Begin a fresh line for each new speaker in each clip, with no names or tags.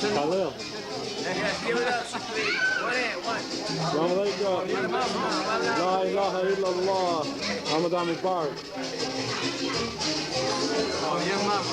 Khalil.
Give it up, sweet. One.
Assalamu alaikum. La ilaha illallah. Ramadan Mubarak.
Oh, young man.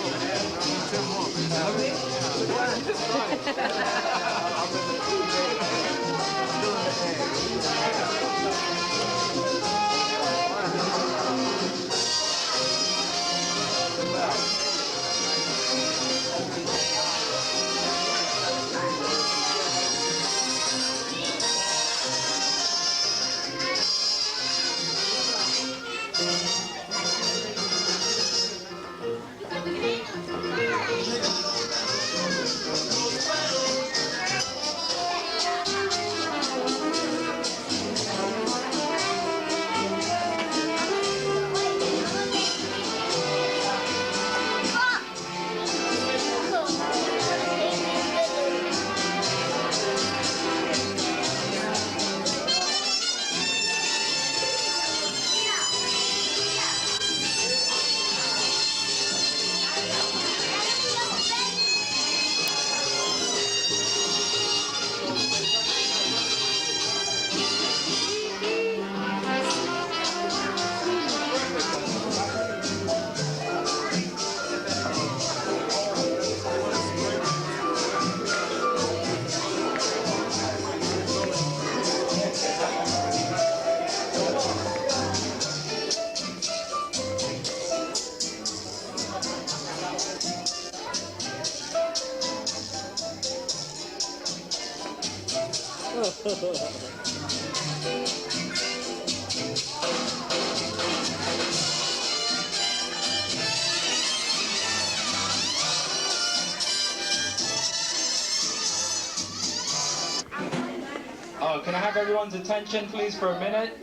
Can I have everyone's attention, please, for a minute?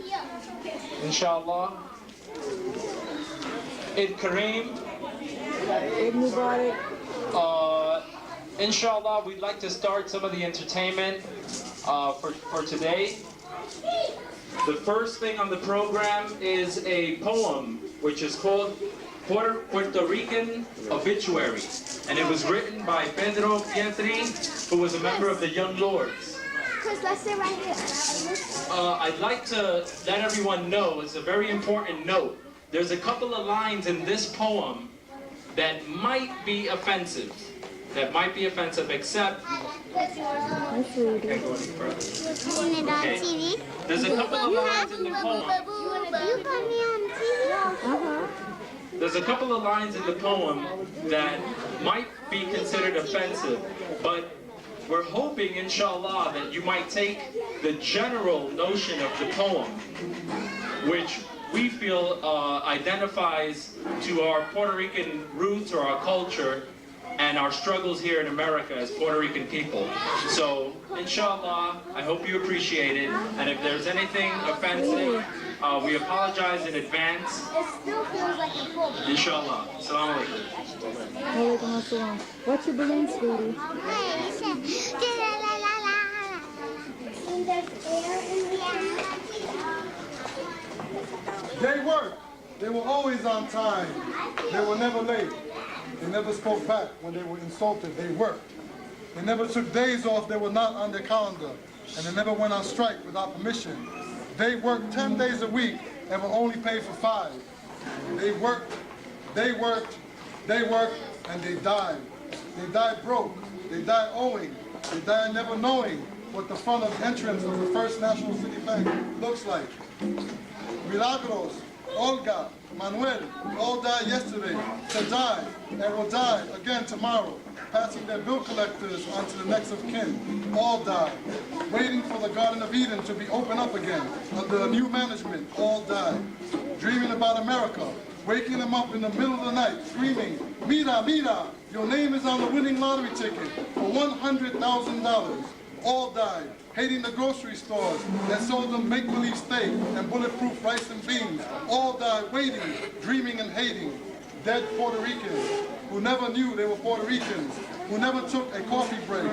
Inshallah. Eid Kareem.
Eid Mubarak.
Inshallah, we'd like to start some of the entertainment for today. The first thing on the program is a poem which is called Puerto Rican Obituary, and it was written by Pedro Pietri, who was a member of the Young Lords.
Let's sit right here.
I'd like to let everyone know, it's a very important note, there's a couple of lines in this poem that might be offensive. Except... Can't go any further. Okay. There's a couple of lines in the poem. There's a couple of lines in the poem that might be considered offensive, but we're hoping, inshallah, that you might take the general notion of the poem, which we feel identifies to our Puerto Rican roots or our culture and our struggles here in America as Puerto Rican people. So, inshallah, I hope you appreciate it, and if there's anything offensive, we apologize in advance.
It still feels like a poem.
Inshallah. Assalamu alaikum.
Walaikum assalam. What you doing, sweetie?
They worked. They were always on time. They were never late. They never spoke back when they were insulted. They worked. They never took days off that were not on their calendar. And they never went on strike without permission. They worked 10 days a week and were only paid for 5. They worked, and they died. They died broke. They died owing. They died never knowing what the front of entrance of the First National City Bank looks like. Milagros, Olga, Manuel all died yesterday, to die, and will die again tomorrow, passing their bill collectors on to the next of kin. All died. Waiting for the Garden of Eden to be opened up again under a new management. All died. Dreaming about America, waking them up in the middle of the night, screaming, "Mira, mira, your name is on the winning lottery ticket for $100,000. All died. Hating the grocery stores that sold them make-believe steak and bulletproof rice and beans. All died waiting, dreaming and hating. Dead Puerto Ricans who never knew they were Puerto Ricans, who never took a coffee break.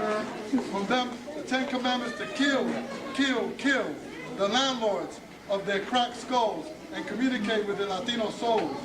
From them, the 10 Commandments to kill, kill, kill the landlords of their cracked skulls and communicate with their Latino souls.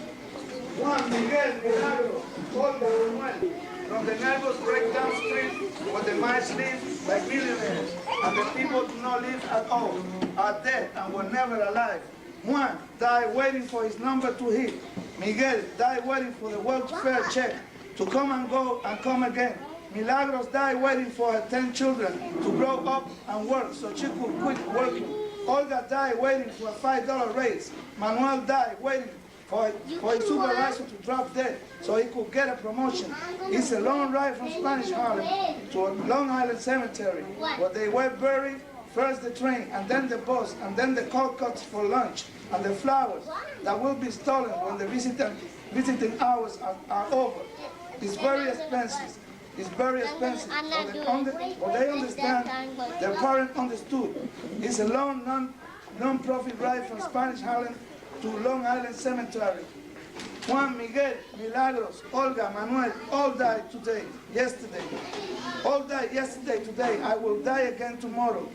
from the nervous breakdown street where the mice live like millionaires, and the people do not live at all, are dead and were never alive. Juan died waiting for his number to hit. Miguel died waiting for the welfare check to come and go and come again. Milagros died waiting for her 10 children to grow up and work so she could quit working. Olga died waiting for a $5 raise. Manuel died waiting for his supervisor to drop dead so he could get a promotion. It's a long ride from Spanish Harlem to a Long Island cemetery where they were buried. First the train, and then the bus, and then the cold cuts for lunch, and the flowers that will be stolen when the visiting hours are over. It's very expensive. It's very expensive. But they understand, their parents understood. It's a long non-profit ride from Spanish Harlem to Long Island Cemetery. Juan, Miguel, Milagros, Olga, Manuel, all died yesterday. All died yesterday, today. I will die again tomorrow.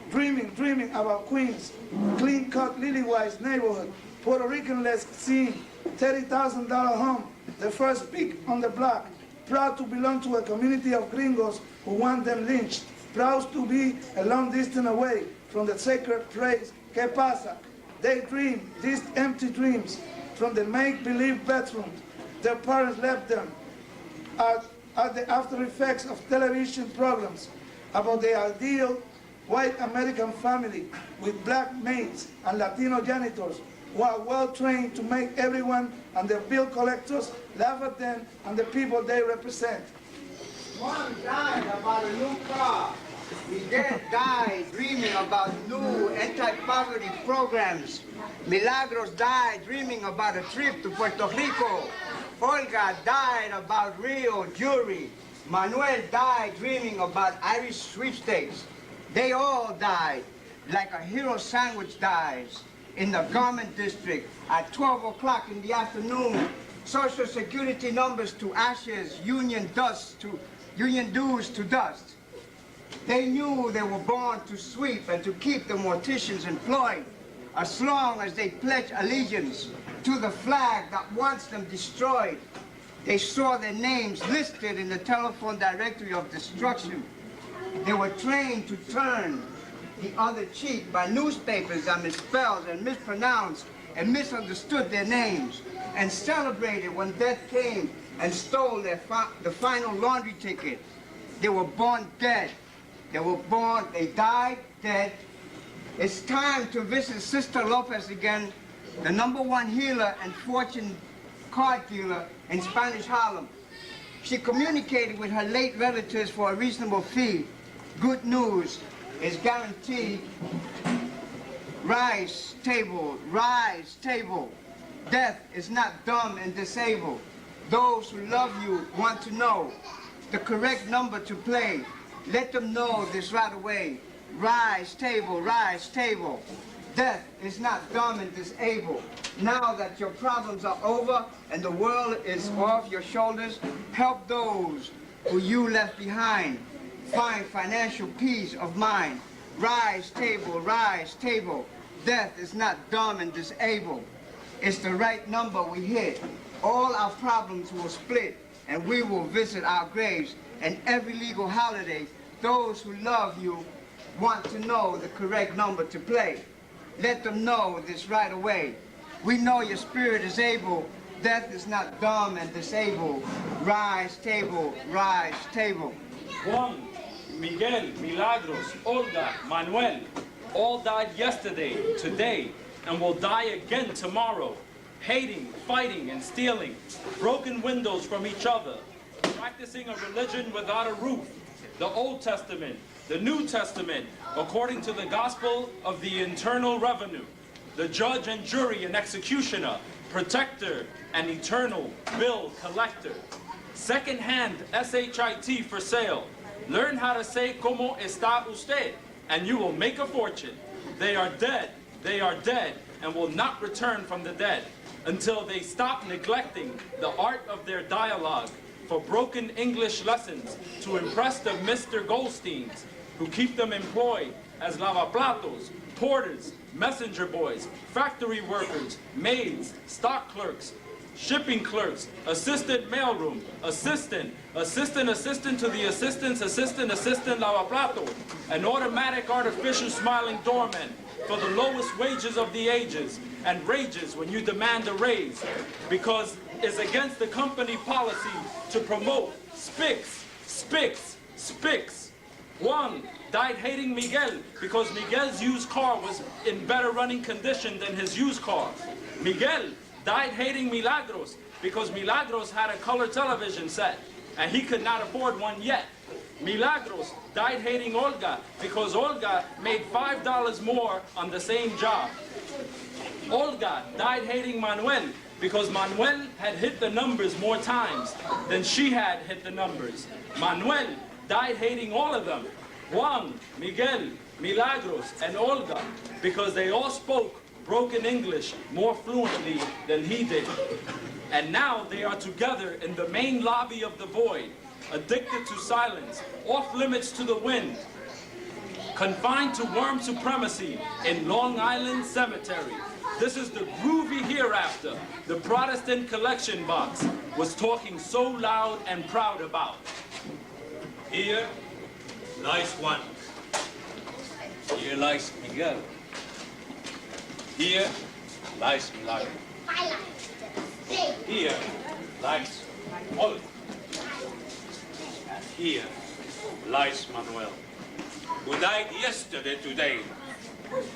Dreaming about Queens, clean-cut, lily-wise neighborhood, Puerto Rican-less scene, $30,000 home, the first peak on the block, proud to belong to a community of gringos who want them lynched, proud to be a long distance away from the sacred place, ¿Qué pasa? They dream these empty dreams from the make-believe bedrooms their parents left them, are the after effects of television programs about the ideal white American family with black maids and Latino janitors who are well trained to make everyone and their bill collectors laugh at them and the people they represent.
One died about a new car. Miguel died dreaming about new anti-poverty programs. Milagros died dreaming about a trip to Puerto Rico. Olga died about Rio jewelry. Manuel died dreaming about Irish sweepstakes. They all died like a hero sandwich dies in the garment district at 12 o'clock in the afternoon. Social security numbers to ashes, union dues to dust. They knew they were born to sweep and to keep the morticians employed as long as they pledge allegiance to the flag that wants them destroyed. They saw their names listed in the telephone directory of destruction. They were trained to turn the other cheek by newspapers that misspelled and mispronounced and misunderstood their names, and celebrated when death came and stole the final laundry ticket. They were born dead. They died dead. It's time to visit Sister Lopez again, the #1 healer and fortune card dealer in Spanish Harlem. She communicated with her late relatives for a reasonable fee. Good news is guaranteed. Rise, table, rise, table. Death is not dumb and disabled. Those who love you want to know the correct number to play. Let them know this right away. Rise, table, rise, table. Death is not dumb and disabled. Now that your problems are over and the world is off your shoulders, help those who you left behind. Find financial peace of mind. Rise, table, rise, table. Death is not dumb and disabled. It's the right number we hit. All our problems will split, and we will visit our graves. And every legal holiday, those who love you want to know the correct number to play. Let them know this right away. We know your spirit is able. Death is not dumb and disabled. Rise, table, rise, table.
Juan, Miguel, Milagros, Olga, Manuel, all died yesterday, today, and will die again tomorrow. Hating, fighting, and stealing, broken windows from each other, practicing a religion without a roof, the Old Testament, the New Testament, according to the gospel of the internal revenue, the judge and jury and executioner, protector and eternal bill collector. Second-hand SHIT for sale. Learn how to say como está usted, and you will make a fortune. They are dead, and will not return from the dead until they stop neglecting the art of their dialogue for broken English lessons to impress the Mr. Goldsteins, who keep them employed as lavaplatos, porters, messenger boys, factory workers, maids, stock clerks, shipping clerks, assistant mailroom, assistant to the assistant lavaplato, an automatic artificial smiling doorman for the lowest wages of the ages, and rages when you demand a raise, because it's against the company policy to promote spics. One died hating Miguel because Miguel's used car was in better running condition than his used car. Miguel died hating Milagros because Milagros had a color television set and he could not afford one yet. Milagros died hating Olga because Olga made $5 more on the same job. Olga died hating Manuel because Manuel had hit the numbers more times than she had hit the numbers. Manuel died hating all of them, Juan, Miguel, Milagros, and Olga, because they all spoke broken English more fluently than he did. And now they are together in the main lobby of the void, addicted to silence, off limits to the wind, confined to worm supremacy in Long Island Cemetery. This is the groovy hereafter the Protestant collection box was talking so loud and proud about.
Here lies Juan. Here lies Miguel. Here lies Milagro. Here lies Olga. And here lies Manuel, who died yesterday today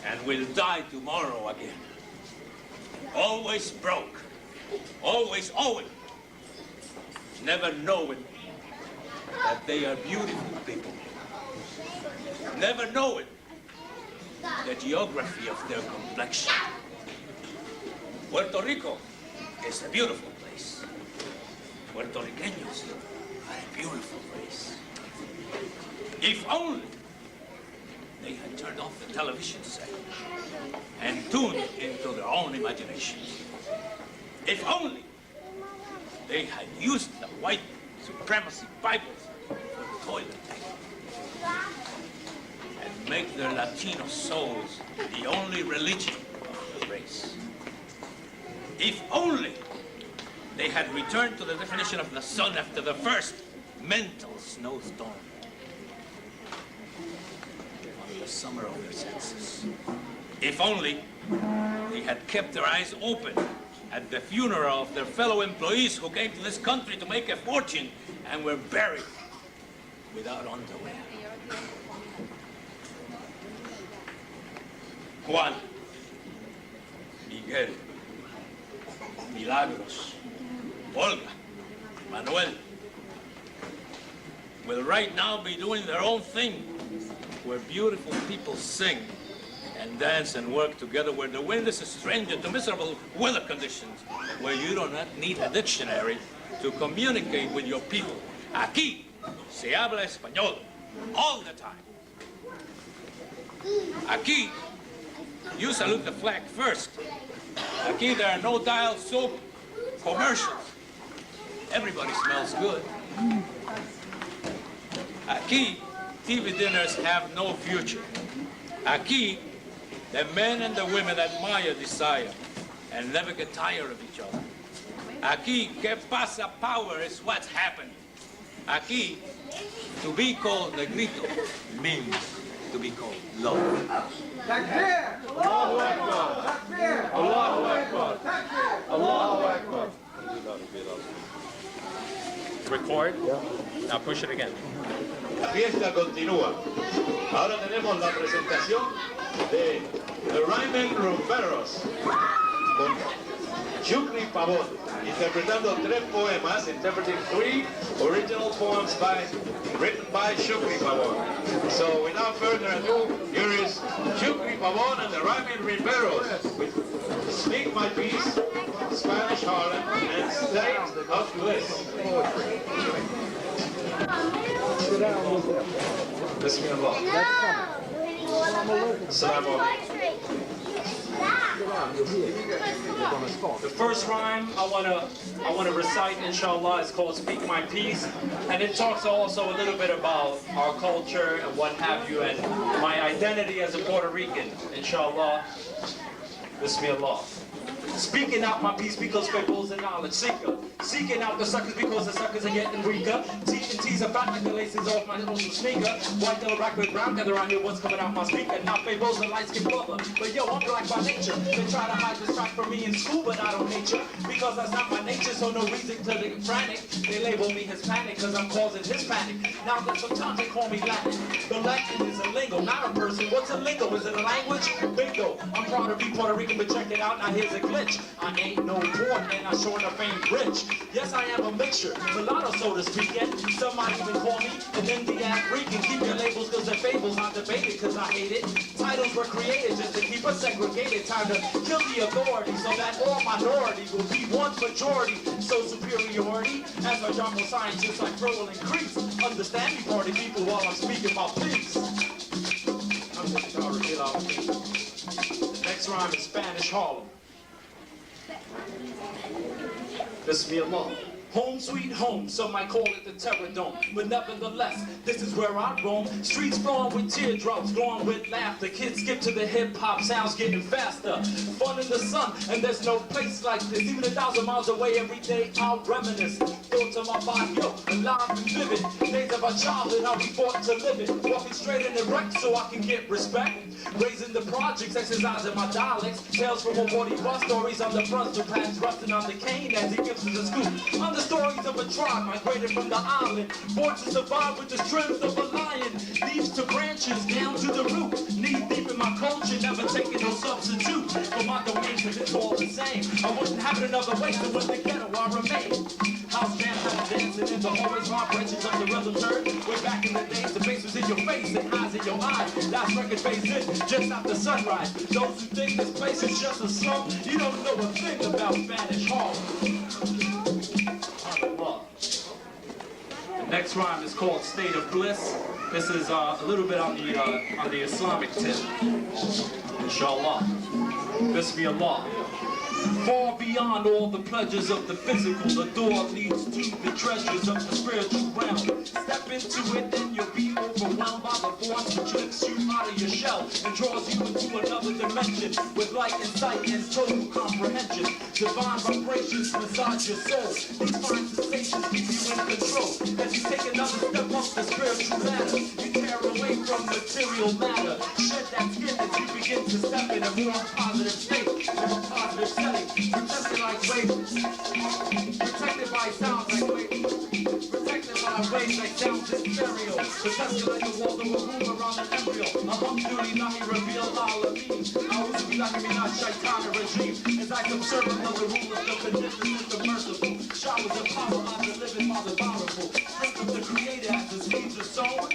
and will die tomorrow again. Always broke, always owing, never knowing that they are beautiful people, never knowing the geography of their complexion. Puerto Rico is a beautiful place. Puerto Ricanos are a beautiful place. If only they had turned off the television set and tuned into their own imagination. If only they had used the white supremacy Bibles for the toilet and make their Latino souls the only religion of the race. If only they had returned to the definition of the sun after the first mental snowstorm on the summer of their senses. If only they had kept their eyes open at the funeral of their fellow employees who came to this country to make a fortune and were buried without underwear. Juan, Miguel, Milagros, Olga, Manuel will right now be doing their own thing, where beautiful people sing and dance and work together, where the wind is a stranger to miserable weather conditions, where you do not need a dictionary to communicate with your people. Aquí se habla español all the time. Aquí you salute the flag first. Aquí there are no dial soap commercials. Everybody smells good. Aquí TV dinners have no future. Aquí the men and the women admire desire and never get tired of each other. Aquí, que pasa power is what's happening. Aquí, to be called negrito means to be called love.
Takbir!
Allahu Akbar!
Takbir!
Allahu Akbar! Allahu Akbar!
Record. Now push it again.
La fiesta continúa. Ahora tenemos la presentación de The Rahim Ocasio con Chucri Pavón, interpretando 3 poemas, interpreting 3 original poems written by Chucri Pavón. So without further ado, here is Chucri Pavón and the Rahim Ocasio with Speak My Peace, Spanish Harlem, and State of Bliss. Bismillah. Assalamu alaikum.
The first rhyme I wanna recite, inshallah, is called Speak My Peace, and it talks also a little bit about our culture and what have you, and my identity as a Puerto Rican, inshallah. Bismillah. Speaking out my piece because fables and knowledge seeker. Seeking out the suckers because the suckers are getting weaker. T&T's about like the laces off my little sneaker. White yellow rock with brown, gather around here what's coming out my speaker. Now fables and lights get brother. But yo, I'm black by nature. They try to hide this fact from me in school, but I don't hate you. Because that's not my nature, so no reason to get frantic. They label me Hispanic because I'm causing his panic. Now that sometimes they call me Latin. But Latin is a lingo, not a person. What's a lingo? Is it a language? Bingo. I'm proud to be Puerto Rican, but check it out, now here's a glitch. I ain't no poor, and I sure enough ain't rich. Yes, I am a mixture, mulatto so to speak, and some might even call me an Indian freak. And keep your labels cause they're fables, I debate it cause I hate it. Titles were created just to keep us segregated. Time to kill the authority so that all minority will be one majority. So superiority, as a drama scientist like Pro will increase. Understand me party people while I'm speaking about peace. I'm just trying to get off me. The next rhyme is Spanish Harlem. Bismillah. Home sweet home, some might call it the Terror Dome. But nevertheless, this is where I roam. Streets flowing with teardrops, glowing with laughter. Kids skip to the hip-hop sounds getting faster. Fun in the sun, and there's no place like this. Even 1,000 miles away every day, I'll reminisce. Thoughts of my Barrio, alive and vivid. Days of our childhood, how we fought to live it. Walking straight and erect so I can get respect. Raising the projects, exercising my dialects. Tales from a 40 bus stories on the front, to patents rusting on the cane as he gives us a scoop. On the stories of a tribe migrated from the island, born to survive with the strength of a lion. Leaves to branches, down to the root. Knee deep in my culture, never taking no substitute for my domain, cause it's all the same. I wouldn't have it another way, so in the ghetto I remain. House jam, house dancing in the hallways, my branches of the rhythm turn. Way back in the days, the bass was in your face and eyes in your eyes. Last record phase in, just after sunrise. Those who think this place is just a slum, you don't know a thing about Spanish Harlem. The next rhyme is called State of Bliss. This is a little bit on the Islamic tip. Inshallah. Bismillah. Far beyond all the pleasures of the physical, the door leads to the treasures of the spiritual realm. Step into it and you'll be overwhelmed by the force which lifts you out of your shell and draws you into another dimension with light and sight and total comprehension. Divine vibrations massage your soul. These fine sensations keep you in control. As you take another step up the spiritual ladder, you tear away from material matter. Shed that skin as you begin to step in a more positive state, more positive setting. Protected like waves, protected by sounds like waves, protected by waves like sounds in stereo, protected like the walls of a room around an embryo. Alhamdulillahi Rabbil Alameen, A'udhu Billahi Minash Shaitanir Rajim. As I observe another rule of the beneficent, the merciful, showers of power on the living by the powerful, strength of the Creator as the seeds are sown,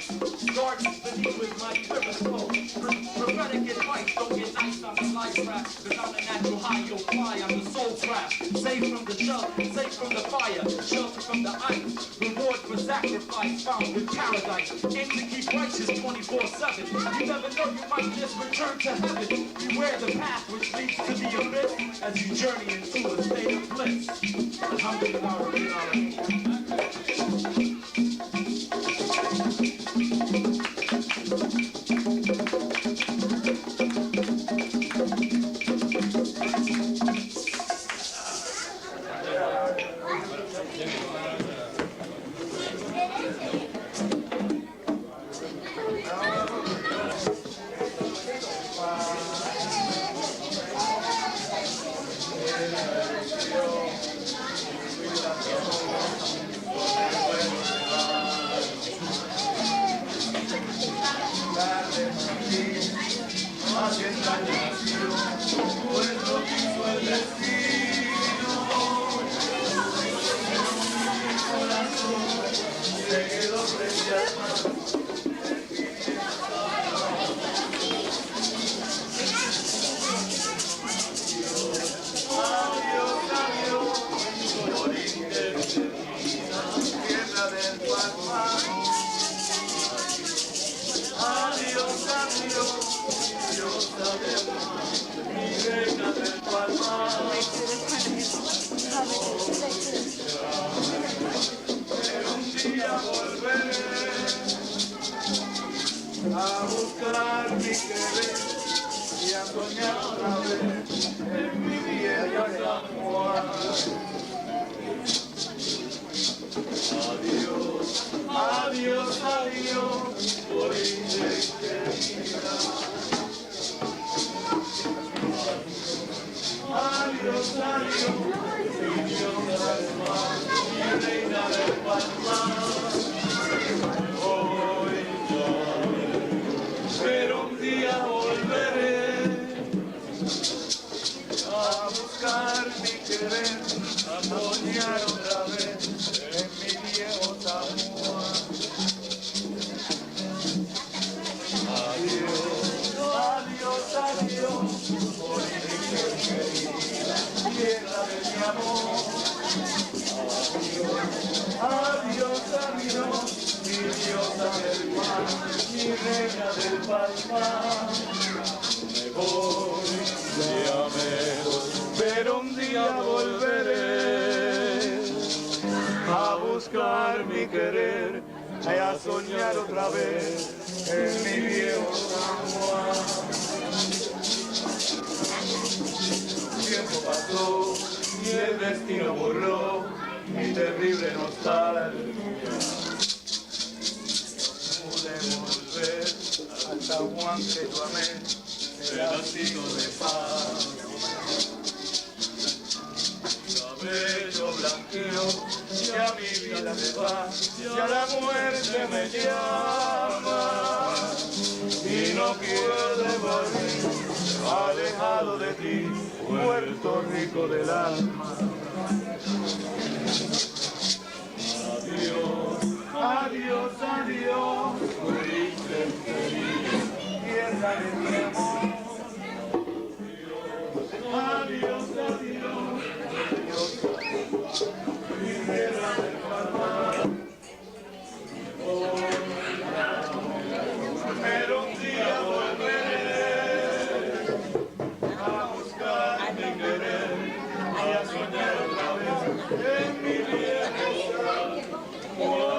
gardens beneath with my rivers flow. Prophetic advice, don't get nice on the life rap, cause I'm the natural high, you'll fly, I'm the soul trap. Safe from the shell, safe from the fire, shelter from the ice, reward for sacrifice, found with paradise. Aim to keep righteous 24/7. You never know, you might just return to heaven. Beware the path which leads to the abyss as you journey into a state of bliss. Alhamdulillah, Rabbil Alameen.
A buscar mi querer y a soñar otra vez en mi viejo San Juan. Adiós, adiós, adiós, orilla querida. Adiós, adiós, mi diosa del mar, mi reina del palmar. Hoy no, pero un día volveré a buscar mi querer, a soñar otra vez en mi viejo San Juan. Adiós, adiós, adiós, orilla querida, tierra de mi amor. Adiós, adiós, mi diosa del mar, mi reina del palmar. Me voy, ya me voy, pero un día volveré a buscar mi querer, a soñar otra vez en mi viejo San Juan. Tiempo pasó y el destino borró mi terrible nostalgia. Pude volver al San Juan que yo amé, pedacito de paz. Cabello blanqueo, ya mi vida se va, ya la muerte me llama. Y no quiero devolver, alejado de ti, Puerto Rico del alma. Adiós, adiós, adiós, orilla querida, tierra de mi amor. Adiós, adiós, adiós, mi tierra del palmar. Pero un día volveré a buscar mi querer y a soñar otra vez en mi viejo San Juan.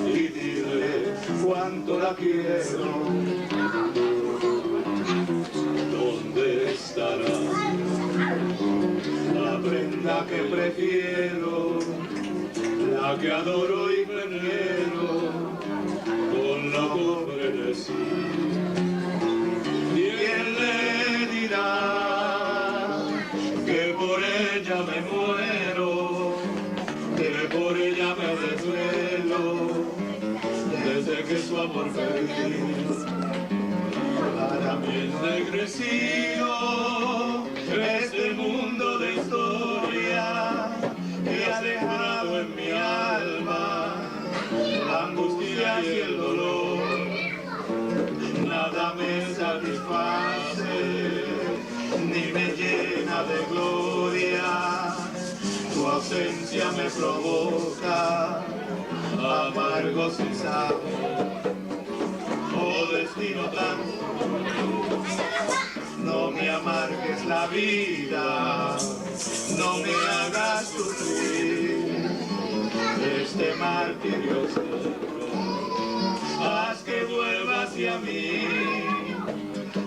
Y dile cuánto la quiero. ¿Dónde estará la prenda que prefiero, la que adoro y prefiero, con loco frenesí? ¿Quién le dirá que por ella me muero, que por ella me desvelo, desde que su amor feliz para mí ennegrecido este mundo de historia que ha dejado en mi alma la angustia y el dolor. Nada me satisface ni me llena de gloria, tu ausencia me provoca amargo sin sabor. Oh destino tan, no me amargues la vida, no me hagas sufrir este martirio ciego. Haz que vuelva hacia mí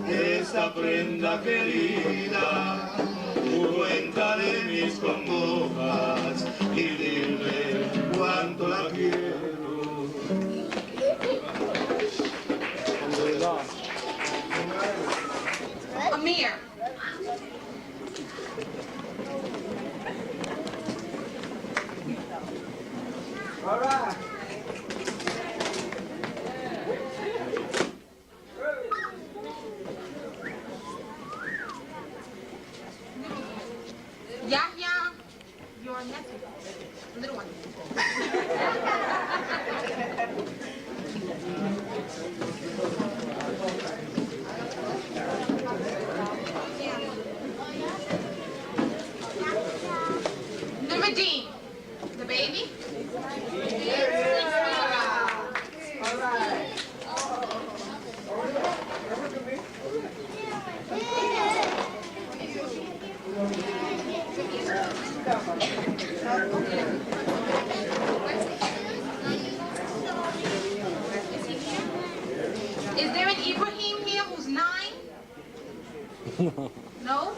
esta prenda querida, cuéntale mis congojas y dile cuánto la quiero.
Amir.
All right.
Yahya, your nephew, little one. Nurmadeen, the baby. Is there an Ibrahim here who's 9? No?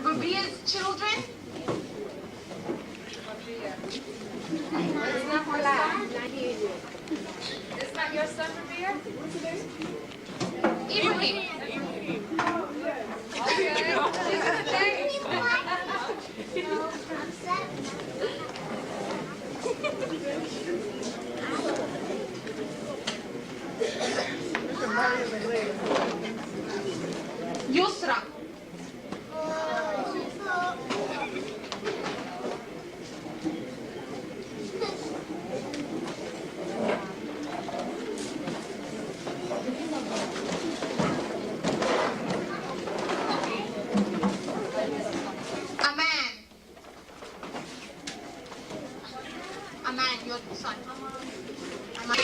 Rabia's children? It's not her son? It's not your son, Rabia? Ibrahim. Okay. Yusra. Aman, your son. Aman.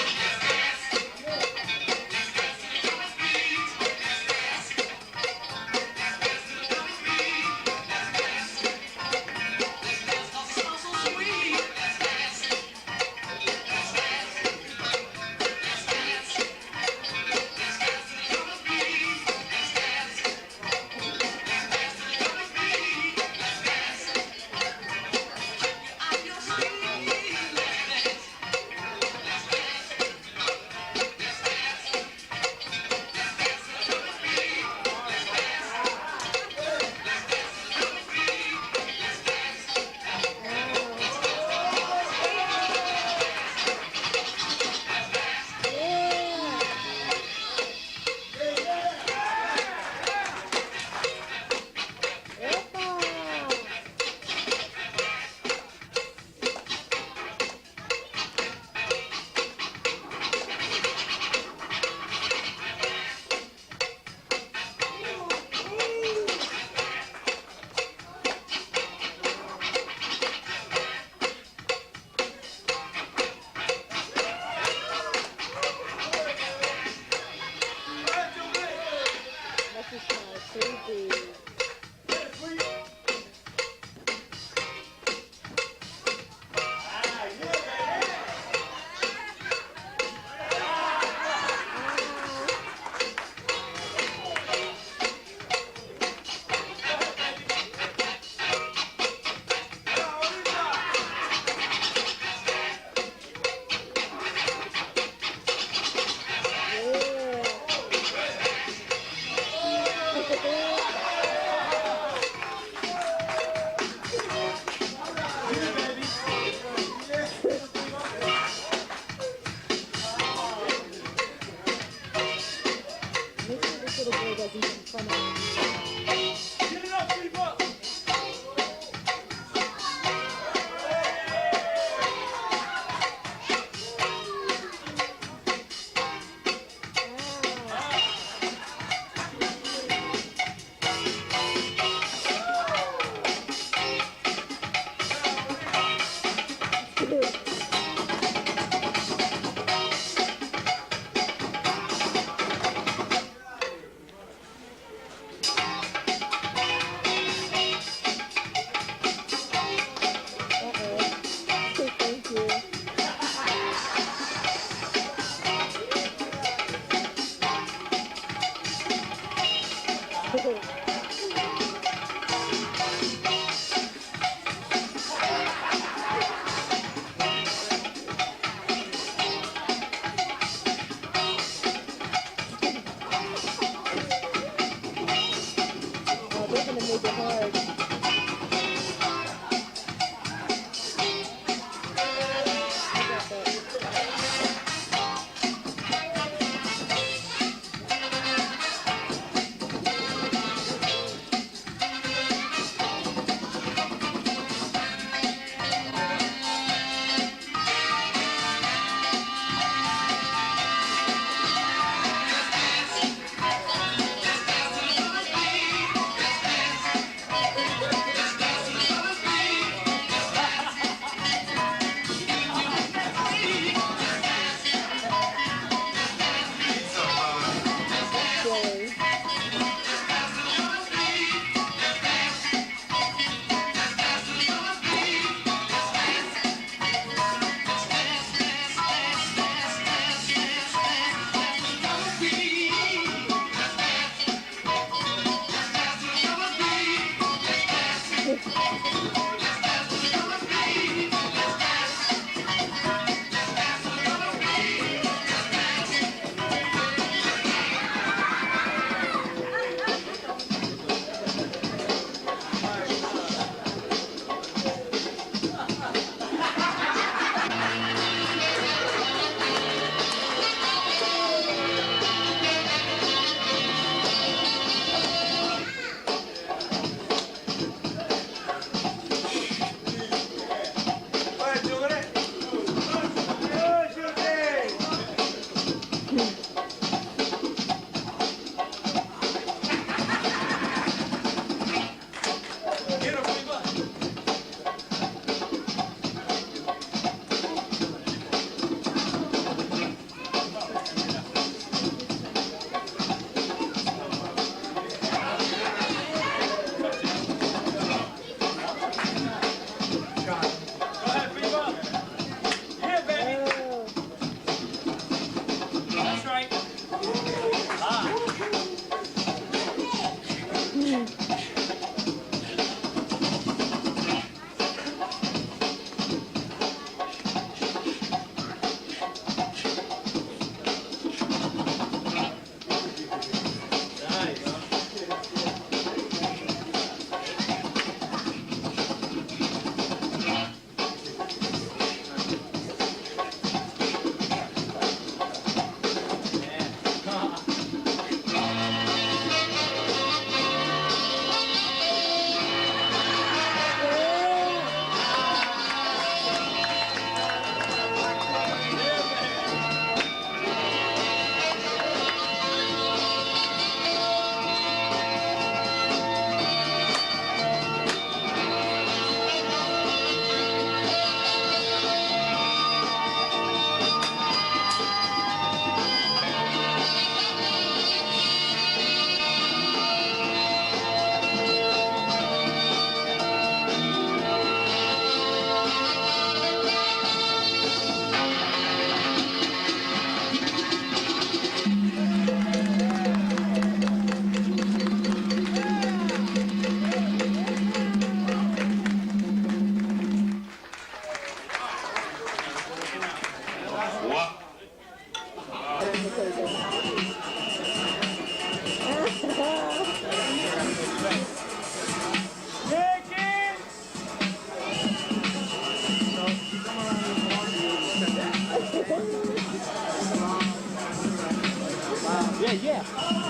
Yeah, yeah.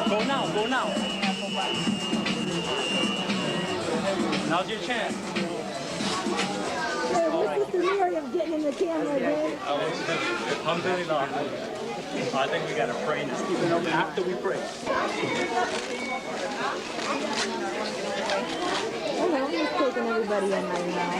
Go now, go now. Now's your chance.
Hey, what's the scenario of getting in the camera, dude?
Alhamdulillah. I think we gotta pray and just keep it open after we pray.
Okay, I'm just taking everybody in right now.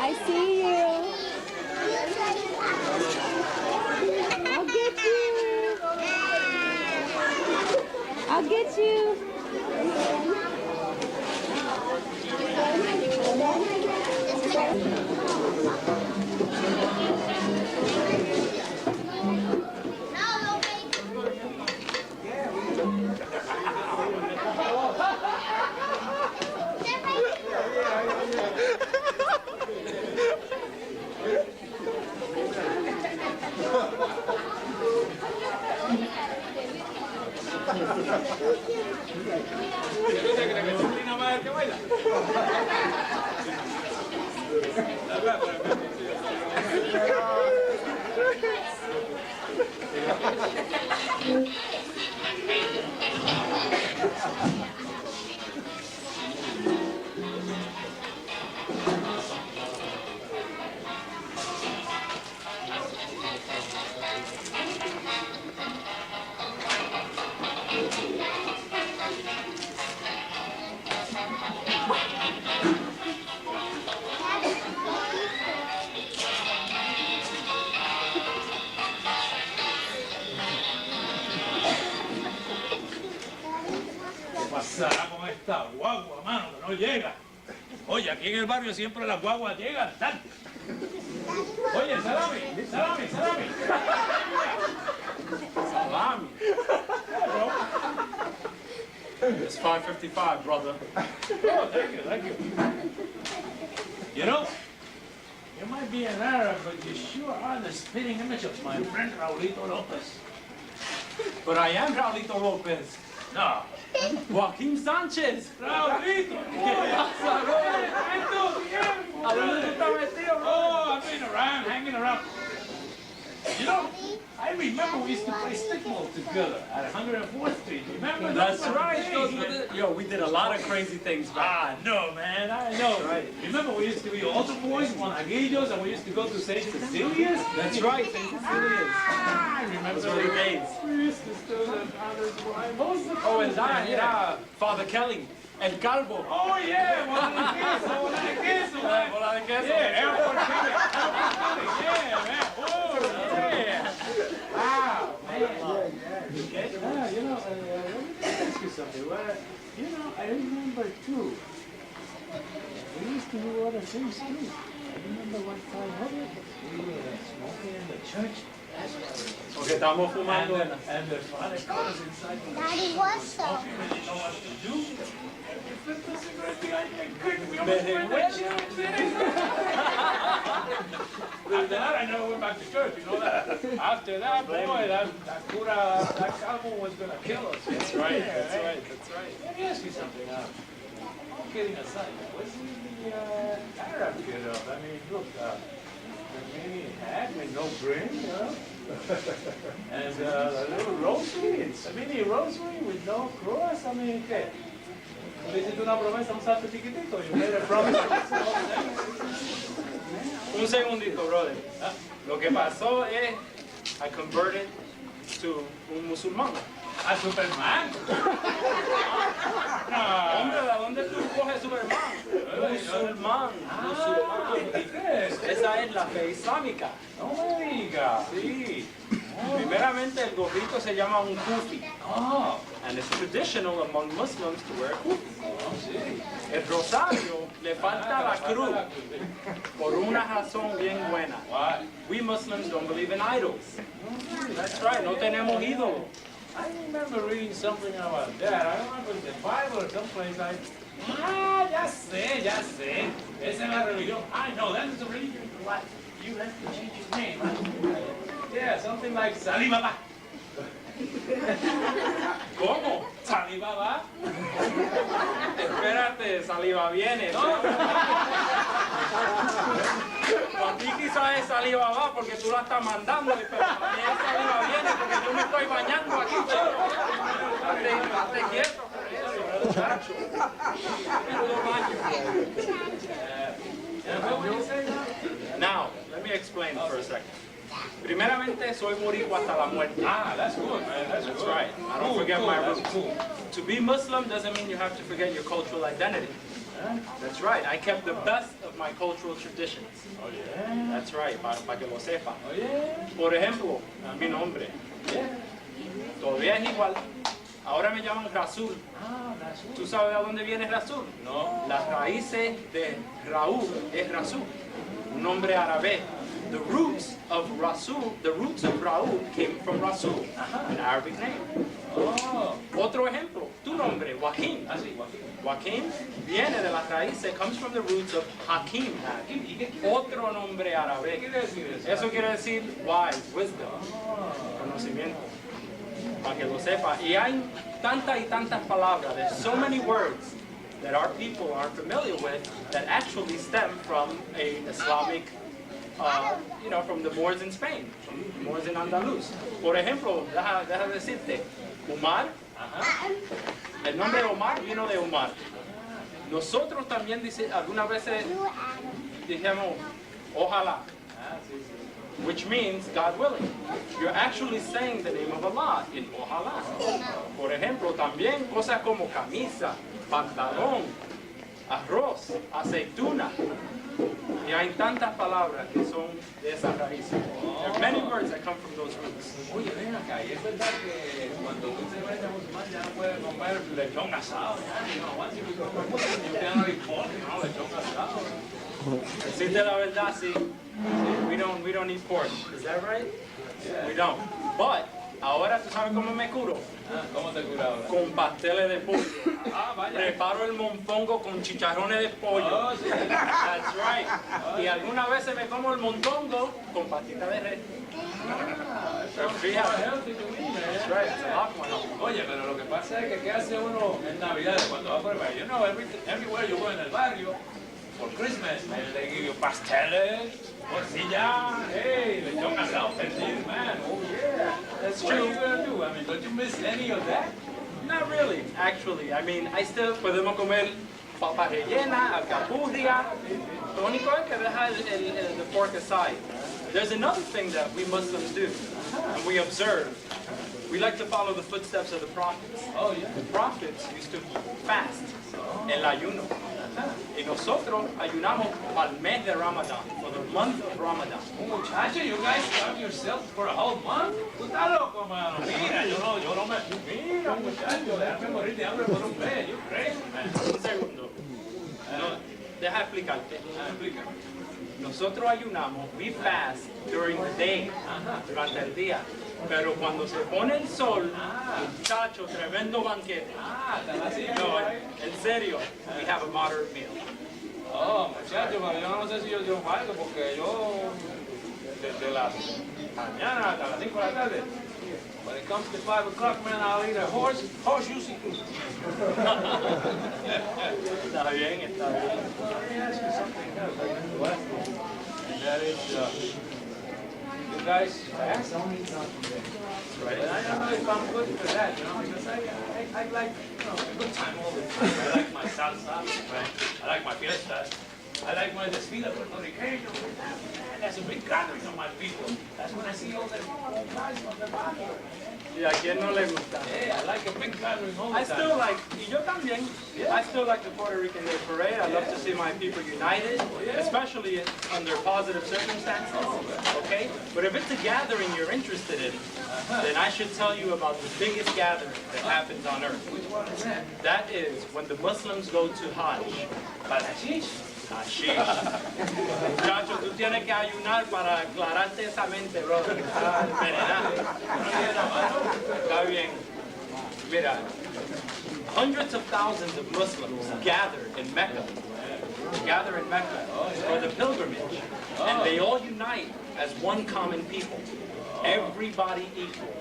I see you. I'll get you. I'll get you.
Pasará con esta guagua, mano, que no llega. Oye, aquí en el barrio siempre las guaguas llegan tarde. Oye, salami. Salami.
It's 5:55, brother.
Oh, thank you. You know, you might be an Arab, but you sure are the spitting image of my friend Raulito Lopez.
But I am Raulito Lopez.
No.
Joaquín Sánchez.
Raulito.
¿A dónde tú estás metido, bro?
Oh, I've been around, hanging around. You know, I remember we used to play stickball together at 104th Street. Remember?
That's right.
Days,
Yo, we did a lot of crazy things back.
No, man, I know.
Right.
Remember we used to be altar boys, monaguillos, and we used to go to St. Cecilia's?
That's right, St. Cecilia's.
I remember
Those were the days.
We used to steal the father's wife. What was the
Oh, and that,
yeah.
yeah. Father Kelly. El Calvo.
Oh, yeah, bola de queso, man.
Bola de queso.
Yeah, airport ticket. Yeah, man. Oh, yeah. Wow, man. Yeah, you know, let me ask you something. Well, you know, I remember too. We used to do other things too. I remember one time, we were smoking in the church.
Porque estamos fumando.
And the father caught us inside the
Daddy, what's up?
smoking. We didn't know what to do. And we flipped the cigarette behind the curtain. We
Desde
almost went to church. After that, I never went back to church. You know that. After that, boy, that cura, that calvo was gonna kill us.
That's right,
Yeah,
that's
right.
right, that's right.
Let me ask you something. All kidding aside, what's the Arab get up? I mean, look, the mini hat with no brim, you know? And a little rosary, it's a mini rosary with no cross. I mean, ¿qué? Le hiciste una promesa a un santo chiquitito. You made a promise.
Un segundito, brother. Lo que pasó es, I converted to un musulmán.
A Superman.
Hombre, ¿de dónde tú coges Superman? Musulmán.
¿Qué es?
Esa es la fe islámica.
No me diga.
Sí. Primeramente, el gorrito se llama un kufi.
Oh,
And it's traditional among Muslims to wear a kufi. El rosario le falta la cruz por una razón bien buena.
what?
We Muslims don't believe in idols. That's right, no tenemos ídolos.
I remember reading something about that. I don't remember the Bible or someplace. Ya sé. Esa es la religión. I know, that is the religion. What? You have to change his name, huh? Yeah, something like Salibaba.
¿Cómo?
Salibaba?
Espérate, saliva viene.
No.
Para ti quizás es saliva va porque tú la estás mandando, pero para mí es saliva viene porque yo me estoy bañando aquí. Estate quieto con eso, muchacho. Now, let me explain for a second. Primeramente, soy boricua hasta la muerte.
Ah, that's good, man. That's
right. I don't forget my roots. To be Muslim doesn't mean you have to forget your cultural identity. That's right. I kept the best of my cultural traditions.
Oh, yeah.
That's right, para que lo sepa.
Oh, yeah.
Por ejemplo, mi nombre. Todavía es igual. Ahora me llaman Rasul.
Ah, Rasul.
¿Tú sabes de dónde viene Rasul?
No.
Las raíces de Raúl es Rasul, un nombre árabe. The roots of Rasul came from Rasul, an Arabic name.
Oh.
Otro ejemplo, tu nombre, Joaquín.
Ah, sí, Joaquín.
Joaquín viene de las raíces, comes from the roots of Hakim.
¿Y qué quiere
Otro nombre árabe.
quiere decir eso?
Eso quiere decir wise, wisdom, conocimiento. Para que lo sepa. Y hay tantas y tantas palabras. There's so many words that our people are familiar with that actually stem from a Islamic, from the Moors in Spain, from the Moors in Andaluz. Por ejemplo, deja decirte, Umar, el nombre Omar vino de Umar. Nosotros también algunas veces dijimos, ojalá, which means God willing. You're actually saying the name of Allah in ojalá. Por ejemplo, también cosas como camisa, pantalón, arroz, aceituna. Y hay tantas palabras que son de esa raíz. There are many words that come from those roots.
Oye, ven acá, y es verdad que cuando tú te vayas a musulmán ya no puedes comer lechón asado, ya no lechón asado.
Decirte la verdad, sí. We don't eat pork. Is that right?
Yeah.
We don't. But ahora tú sabes cómo me curo.
¿Cómo te curas ahora?
Con pasteles de pollo.
Vaya.
Preparo el montongo con chicharrones de pollo.
Oh, sí.
That's right. Y algunas veces me como el montongo con patita de res. Pero fíjate. That's right. It's a lot more healthy.
Oye, pero lo que pasa es que ¿qué hace uno en Navidad cuando va por el barrio? You know, everywhere you go en el barrio, for Christmas, they give you pasteles, morcilla, hey, lechón asado pernil, man, oh yeah.
That's
What are
true.
you gonna do? I mean, don't you miss any of that?
Not really, actually. I mean, I still podemos comer papa rellena, alcapurria. Lo único es que deja the pork aside. There's another thing that we Muslims do, and we observe. We like to follow the footsteps of the prophets.
Oh yeah.
The prophets used to fast, el ayuno. Y nosotros ayunamos al mes de Ramadan, for the month of Ramadan.
Muchacho, you guys starve yourself for a whole month? Tú estás loco, mano. Mira, yo no me... Mira, muchacho, déjame morir de hambre por un mes. You crazy, man.
Un segundo. No, deja explicarte.
Explícame.
Nosotros ayunamos, we fast during the day, durante el día. Pero cuando se pone el sol, muchacho, tremendo banquete. No, en serio, we have a moderate meal.
Oh, muchacho, pero yo no sé si yo falto porque yo desde las mañana hasta las 5 de la tarde. When it comes to 5 o'clock, man, I'll eat a horse juicy.
Está bien, está bien.
Let me ask you something else. And that is, you guys fast? Right. And I don't know if I'm good for that, you know, because I like, a good time all the time. I like my salsa, right? I like my fiestas. I like my desfile Puerto Rican. That's a big gathering of my people. That's when I see all the guys from the barrio.
Y a quien no le gusta.
Yeah, I like a big gathering all the
I
time.
still like, y yo también, I still like the Puerto Rican Day Parade. I love to see my people united, especially under positive circumstances, okay? But if it's a gathering you're interested in, then I should tell you about the biggest gathering that happens on earth.
Which one is that?
That is when the Muslims go to Hajj.
Hashish.
Hashish. Muchachos, tú tienes que ayunar para aclararte esa mente, brother. Está envenenado. Está bien. Mira, hundreds of thousands of Muslims gather in Mecca for the pilgrimage. And they all unite as one common people. Everybody equal.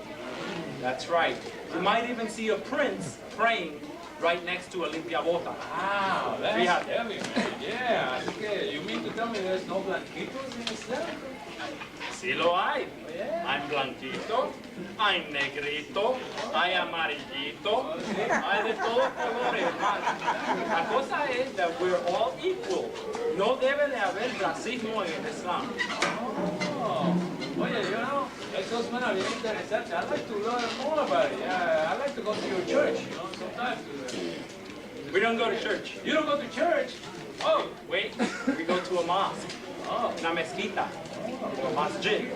That's right. You might even see a prince praying right next to a limpiabota.
Wow, that's heavy, man. Yeah, así que you mean to tell me there's no blanquitos in Islam?
Sí lo hay. Hay blanquito, hay negrito, hay amarillito, hay de todos colores, hermano. La cosa es that we're all equal. No debe de haber racismo en el Islam.
Oh, oye, you know, eso suena bien interesante. I'd like to learn more about it. I'd like to go to your church, you know, sometimes.
We don't go to church.
You don't go to church?
Oh, wait, we go to a mosque, una mezquita, or a masjid.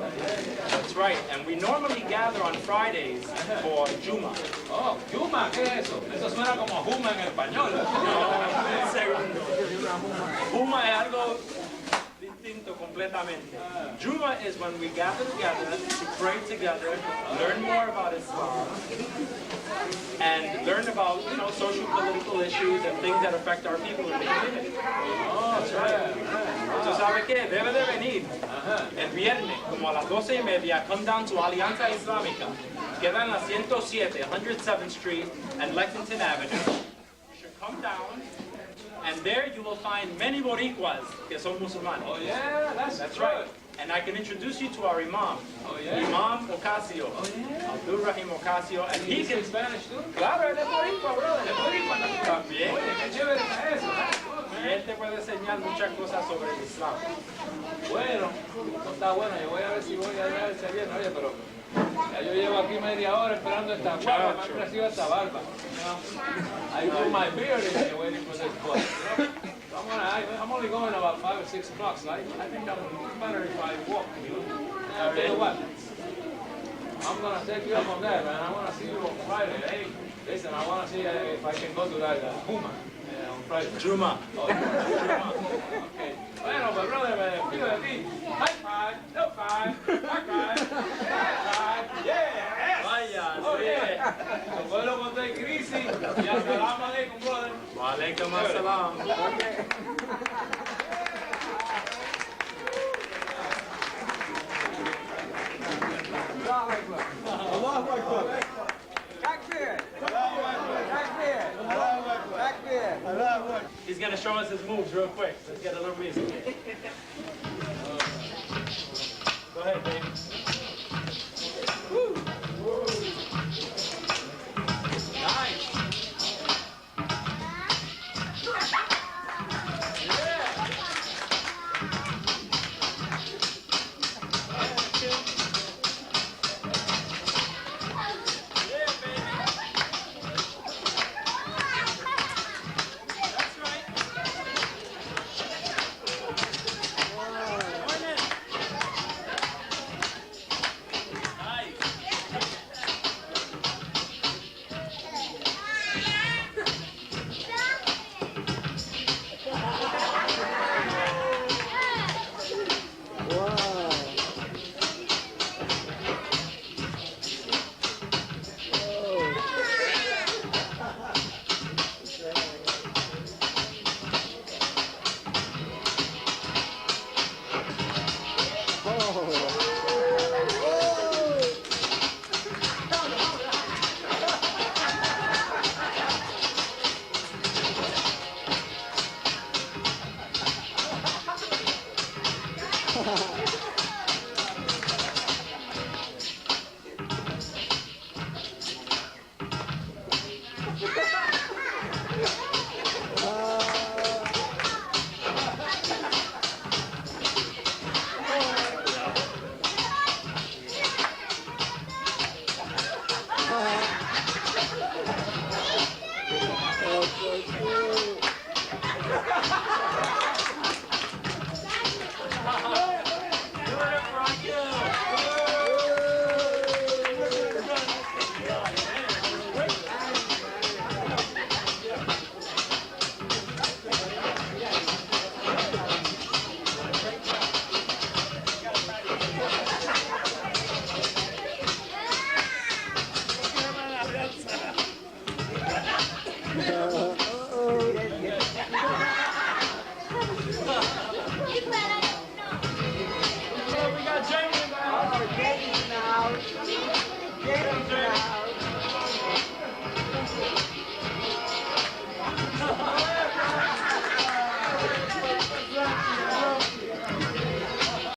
That's right, and we normally gather on Fridays for Juma.
Oh, Juma, ¿qué es eso? Eso suena como Juma en español.
No, segundo. Juma es algo distinto completamente. Juma is when we gather together to pray together, learn more about Islam, and learn about, you know, social political issues and things that affect our people in the community.
Oh,
that's right. ¿Tú sabes qué? Debe de venir el viernes, como a las 12:30, come down to Alianza Islamica. Queda en la 107, 107th Street and Lexington Avenue. You should come down, and there you will find many boricuas que son musulmanes.
Oh yeah, that's
right. And I can introduce you to our imam, Imam Ocasio, Rahim Ocasio, and he can
Spanish too.
Claro, él es boricua, brother.
Es boricua
también.
Oye, qué chévere está eso.
Y él te puede enseñar muchas cosas sobre el Islam.
Bueno, no está bueno. Yo voy a ver si voy a dar ese viernes. Oye, pero ya yo llevo aquí media hora esperando esta barba. Me han crecido esta barba. You know? I grew my beard and waiting for this book. You know? I'm only going about 5 or 6 o'clock, so I think I'm better if I walk, you know. I'll tell you what, I'm going to take you up on that, man. I want to see you on Friday. Hey, listen, I want to see if I can go to that Juma on Friday.
Juma.
Oh, Juma. Okay. Bueno, pues brother, me despido de ti. High five, no five, high five, high five, yeah.
Vaya,
oh, yeah. Nos vuelvo con tu crisis y assalam alaikum, brother.
Wa alaikum assalam.
Allahu Akbar. Takbir. Takbir.
He's going to show us his moves real quick. Let's get a little music. Go ahead, baby. Woo. Nice.
Thank you tonight.